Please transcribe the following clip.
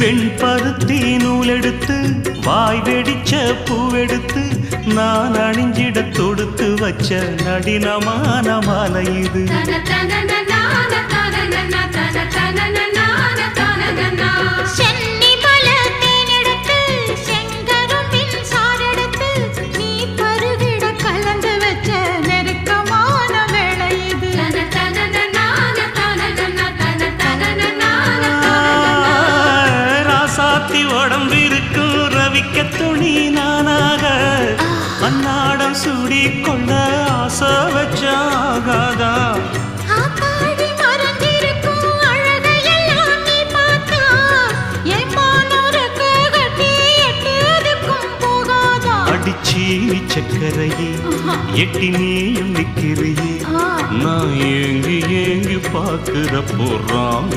வெண்பருத்தி நூலெடுத்து வாய் வெடிச்ச பூவெடுத்து நான் அணிஞ்சிட தொடுத்து வச்ச நடினமான மாலை இது. உடம்பிருக்கும் ரவிக்க துணி நானாக அன்னாடம் சூடி கொண்ட ஆசை வச்சாகாதா. அடிச்சி சக்கரையே எட்டி நீயும் நிக்கிறையே நான் ஏங்கி ஏங்கி பார்க்கிற போறாங்க.